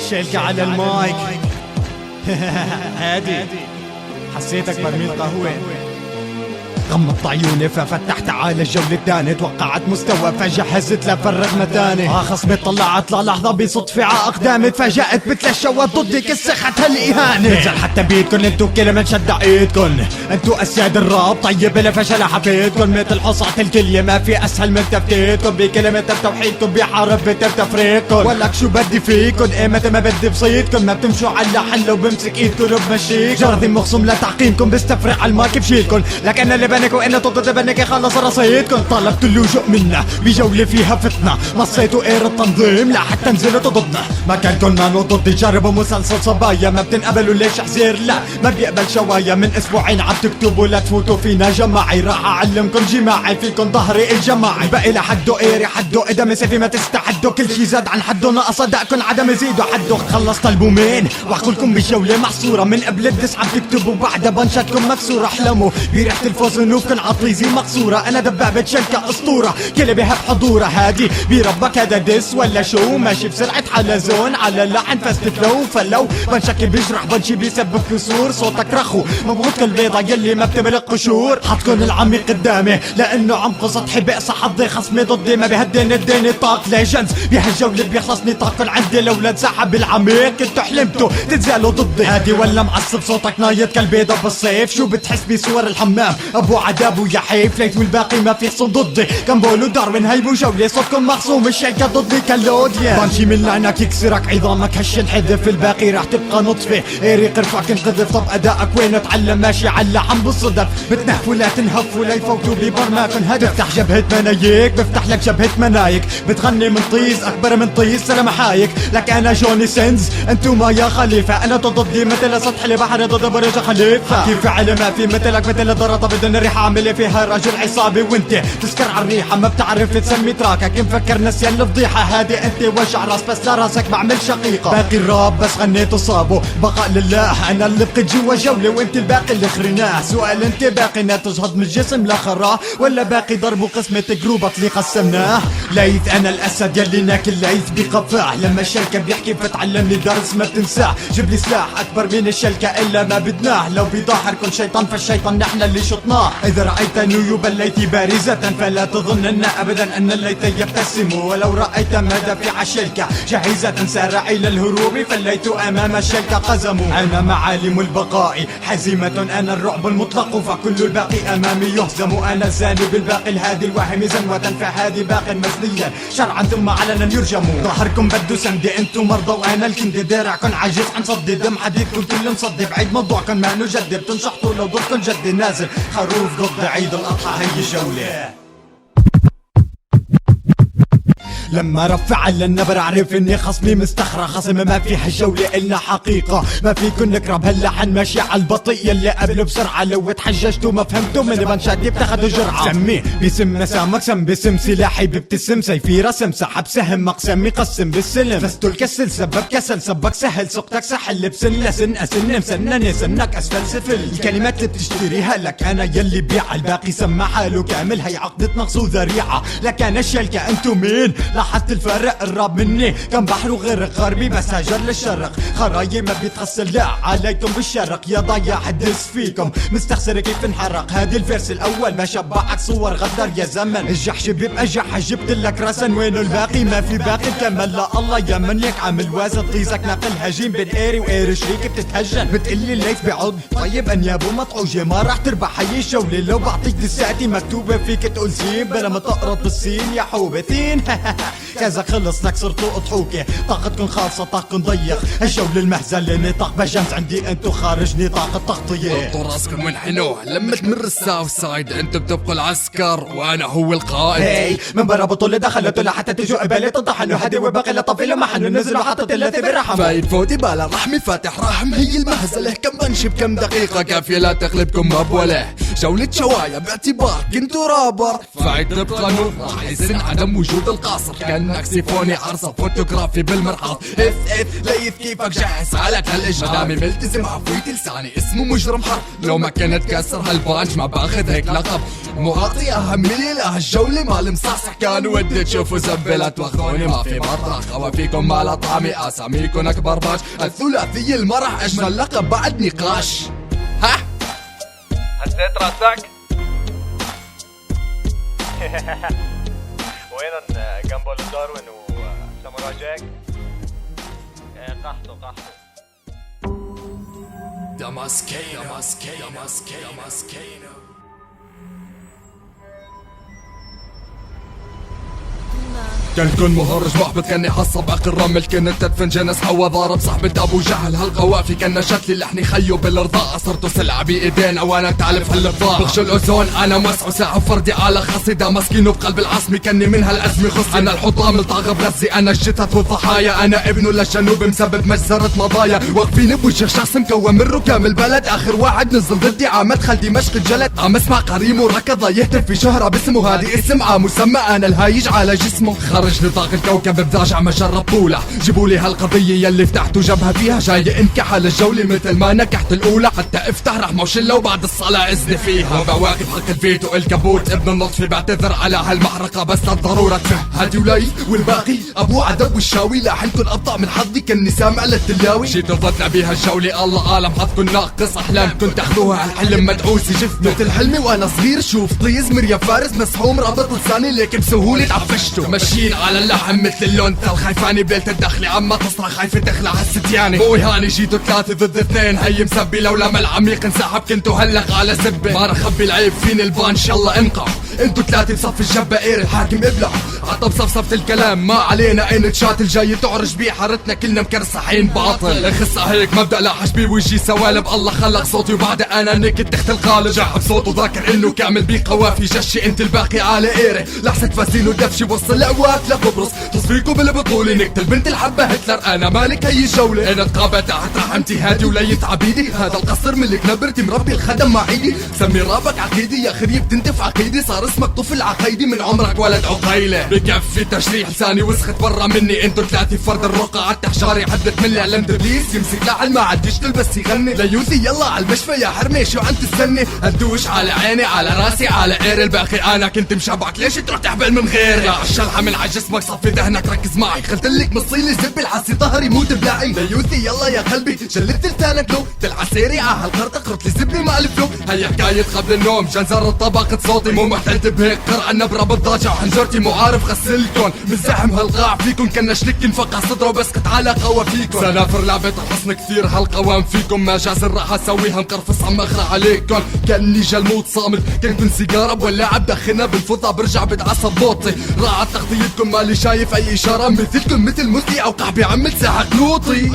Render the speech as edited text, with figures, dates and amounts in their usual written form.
شيلك على المايك. هادي حسيتك برميل قهوة. غمضت عيوني ففتحت على الجولة الثانية، توقعت مستوى فجهزت لفرغ متاني. خصمي طلعت للحظة بصدفة عقدامي، تفاجأت مثل الشوات ضدي كسخت هالإهانة. نزل حتى بيتكن انتو كلمة نشد ايدكن، انتو اسياد الراب طيب بلا فشل حفيدكن. مثل حصعة الكلية ما في اسهل من تفتيتكن، بكلمة التوحيدكن بحرف بتفريقكن. ولك شو بدي فيكن ايمتى ما بدي بصيدكن، ما بتمشوا على حلة وبمسك ايدكن وبمشيك. جرذي مخصوم لتعقيمكن بستفرق على المايك بشيلكن، لكن اللي بنك وإنه ضد بنك خلص رصيدكن. طلبت اللجوء منا بجولة فيها فتنة، مصيتوا اير التنظيم لا حتى نزلتوا ضدنا. ما كانكن مانو ضدي جربوا مسلسل صبايا، ما بتنقبلوا ليش حزير لا ما بيقبل شوايا. من اسبوعين عم تكتبوا لا تفوتوا فينا جماعي، راح اعلمكن جماعي فيكن ظهري الجماعي. بقي لحدو ايري حدو ادم سيفي ما تستحدوا، كل شي زاد عن حدو نقص ادائكن عدم يزيدوا حدو. خلصت البومين وعقولكم بجولة محصورة، من قبل الدس عم تكتبوا بعد بنشاتكم مكسورة. احلموا بريحة الفوز نوفكن عطيزي مقصورة، انا دبابة شلكة اسطورة كل بهب حضورة. هادي بربك هذا دس ولا شو؟ ماشي بسرعة حلزون على اللحن فاست فلو فلو. بنشكي بيجرح بنشي بيسبب كسور، صوتك رخو مبغوط البيضة يلي ما بتملك قشور. حطكن العمي قدامي لانه عمقه سطحي، بئس حظي خصمي ضدي ما بيهديني الديني طاق ليجندز. بهالجولة بيخلص نطاقن عندي لولا انسحب العميق انتو حلمتوا تتزالوا ضدي. هادي ولا معصب صوتك نايط كالبيضة بالصيف، شو بتحس بصور الحمام ابو عذاب ويا حيف. ليت والباقي ما في خصم ضدي، كمبول وداروين هيبو جولة صوتكم مخصوم الشيكة ضدي كاللوديا. بنشي من لعنك يكسرك عظامك هشن حذف، الباقي راح تبقى نطفة ايري قرفك انقذف. طب ادائك وين اتعلم ماشي على عم بالصدف، بتنهف ولا تنهف ولا يفوتوا ببرماكن هدف. بفتح جبهة منايك بفتح لك جبهة منايك، بتغني من طيز اكبر من طيز سلام حايك. لك انا جوني سينز انتو ما يا خليفة، انا ضدي مثل سطح البحر ضد برج خليفة. كيف فعل ما في مثلك مثل ضرطة بدون ريحة عامل فيها رجل عصابي، وانت تسكر على الريحة ما بتعرف تسمي تراكك. مفكر نسيان الفضيحة هادي انت وجع راس بس لراسك بعمل شقيقة. باقي الراب بس غنيت وصابه بقاء لله، انا اللي بقيت جوا جولة وانت الباقي اللي خريناه. سؤال انت باقي تجهض من الجسم لخراه، ولا باقي ضرب وقسمة جروبك اللي قسمناه. ليث انا الاسد يلي ناكل ليث بقفاه، لما الشركة بيحكي فتعلمني درس ما بتنساه. جيب لي سلاح اكبر من الشلكة الا ما بدناه، لو بيظاهر كل شيطان فالشيطان نحن اللي شطناه. اذا رأيت نيوب الليث بارزة فلا تظنن ابدا ان الليث يبتسم، ولو رأيت مدافع الشلكة جاهزة سارع الى الهروب فالليث امام الشلكة قزم. انا معالم البقاء حزيمة، انا الرعب المطلق فكل الباقي امامي يهزم. انا الزاني بالباقي الهادي الواهم زنوة فهادي باق مزنيا شرعا ثم علنا يرجم. ظهركم بدو سندي انتو مرضى وانا الكندي، درعكن عاجز عن صدي دم حديدكم كل مصدي. بعيد موضوعكن ما نجدد تنشحطوا لو ضدكن جدي نازل خروف ضد عيد الاضحى هي جولة. لما رفع على النبر اعرف اني خصمي مستخرى، خصم ما فيها جولة الا حقيقة. ما فيكن نكره بهاللحن ماشي على البطيء يلي قبله بسرعة، لو تحججتوا ما فهمتوا من بنشادي بتاخدوا جرعة. سمي باسم مسامك سم باسم سلاحي بابتسم سيفي رسم سحب سهم مقسم يقسم بالسلم. فزتوا الكسل سبب كسل سبك سهل سقطك سحل بسن لسن اسن مسنني سنك اسفل سفل. الكلمات اللي بتشتريها لك انا يلي بيع، الباقي سمع حاله كامل هي عقدة نقص وذريعة. لك انا الشلكة انتو مين حتى الفرق الراب مني كان بحر وغرق غربي بس هاجر للشرق. خرايي ما بيتغسل لا عليكم بالشرق، يا ضيع حدث فيكم مستخسر كيف انحرق. هادي الفيرس الاول ما شبعك صور غدر يا زمن. الجحش بيبقى جح جبت لك رسن، وينه الباقي ما في باقي كمل لا الله يمن لك عامل وازن طيزك ناقل هجين بين ايري وايري شريك بتتهجن. بتقلي الليث بعض طيب انيابه مطعوجة ما راح تربح هي الجولة، لو بعطيك دساتي مكتوبة فيك تقول سين بلا ما تقرط بالسين يا حوبتين. كذا خلص لك صرتوا اضحوكي طاقتكن خالصة طاقتكن ضيق. الجولة المهزلة نطاق بجنز عندي انتو خارج نطاق التغطية. ضبطوا راسكن وانحنوه لما تمر الساوث سايد انتو بتبقوا العسكر وانا هو القائد. هي من برا بطولة دخلتوا لحتى تجوا قبالي تطحنوا هادي وباقي لطفيلوا محنوا نزلوا حطت اللاتي برحموا. فايد فوتي بالا رحمي فاتح رحم هي المهزلة كم بنشي بكم دقيقة كافية لا تغلبكم بوله. جولة شوايا باعتبار كنتو رابر فايد تبقى نور راح يسن عدم وجود القاصر. كأنك سيفوني عرصة فوتوغرافي بالمرحاض. اف ليث كيفك جاهز على هالإجهاض، مدامي ملتزم عفويتي لساني اسمه مجرم حرب. لو ما كنت كسر هالبانش ما باخذ هيك لقب. مو عاطي أهمية لهالجولة مال مصحصح، كان ودي تشوفوا زبلة واخذوني ما في مطرح. خوافيكم مال طعمي أساميكم أكبر باش. الثلاثية المرح أجمل لقب بعد نقاش. ها هزيت راسك؟ وين جامبول داروين وساموراي جاك؟ قحطوا دماسكينو. كنكون مهرج محبط كاني حصب باقي الرمل، كنت تدفن جنس حوا ضارب صاحبة ابو جهل. هالقوافي كان نشت لي لحني خيو بالارضاء، صرتو سلعة بايدين وانا تعلف هالبضاعة. بغش الاوزون انا موسع وساعة فردي على خاصي. دماسكينو بقلب العاصمة كني من هالازمة خصي. انا الحطام الطاغة بغزي، انا الجثث والضحايا. انا ابنه للجنوب مسبب مجزرة مضايا. واقفين بوجه شخص مكون من ركام البلد. اخر واحد نزل ضدي عمدخل دمشق الجلد. عم اسمع قريمه ركض يهتف في شهرة باسمه. هادي اسم مسمى انا الهايج على جسمه. خرج نطاق الكوكب بداجع ما جرب طولة. جيبولي هالقضية يلي فتحتوا جبهة فيها. جاي انكح على الجولة مثل ما نكحت الاولى. حتى افتح رحمة وشلة وبعد الصلاة اذني فيها. وبواقف حق الفيتو الكبوت ابن النطفي بعتذر على هالمحرقة بس للضرورة تفهم. هادي وليث والباقي ابو عدب والشاوي. لاحنكن ابطأ من حظي كني سامع للتلاوي. جيتوا ضدنا بيها الجولة الله عالم حظكن ناقص احلامكن تاخذوها هالحلم مدعوس جفته. مثل حلمي وانا صغير شوف طيز مريم فارس مسحوم رابط لساني ليك بسهولة عفشته. ماشيين على اللحم مثل اللون تل خايفاني بليلة الدخلة عما تصرخ خايفة تخلع هالستياني. مو هاني جيتوا 3 ضد 2 هي مسبي. لولا ما العميق انسحب كنتوا هلق على زبة. ما رح اخبي العيب فيني البانش يلا انقع. انتوا 3 بصف الجبائر الحاكم ابلع. عطب صفصفة الكلام ما علينا اين تشات الجاي تعرج بيه حارتنا كلنا مكرسحين باطل. اخصة هيك مبدأ لا حجبي وجهي سوالب. الله خلق صوتي وبعد انا نكت تحت القالب. جعب صوته ذاكر انه كامل بيه قوافي جشي. انت الباقي على ايري لحسة فاسين ودفشي وصل لأواك لقبرص. تصفيكوا بالبطولة نقتل بنت الحبة هتلر. انا مالك هي الجولة انا تقابة تحت رحمتي. هادي وليت عبيدي هذا القصر ملك نبرتي مربي الخدم مع ايدي. سمي رابك عقيدي يا خريب تنتف عقيدي. صار اسمك طفل عقيدي من عمرك ولد عقيلة. بكفي تشريح لساني وسخت برا مني. انتوا 3 فرد الرقعة عالتحجاري حدت من علمت ابليس. يمسك لعل ما عاد يشتغل بس يغني. ليوثي يلا على المشفى يا حرمي شو عم تستني. هتدوش على عيني على راسي على غير الباقي. انا كنت مشبعك ليش تروح تحبل من غيري. يا الشلحة من عجسمك صفي دهنك ركز معي. خلتلك مصيلي زب الحسي ظهري موت بلاعي. ليوثي يلا يا قلبي شلت لسانك لو تلعسيري عهالقرطة قرط لي زبني مع الفلو. هي حكاية قبل النوم جنزر طبقة صوتي. مو محتلت بهيك قرع النبرة بالضاجع وحنجرتي مو عارف غسلكن. من زحم هالقاع فيكن كنا شلك نفقع صدره بس قط على قوى فيكن. سنافر لعبة الحصن كثير هالقوام فيكم. ما جاز راح اسويها مقرفص عم اغرى عليكن. كاني جلموت صامت كنكن سيجارة بولعة بدخنها بالفضة برجع بتعصب بوطي. راعت تغطيتكم مالي شايف اي اشارة مثلكم مثل مثلي او قحبي عمل ساحق لوطي.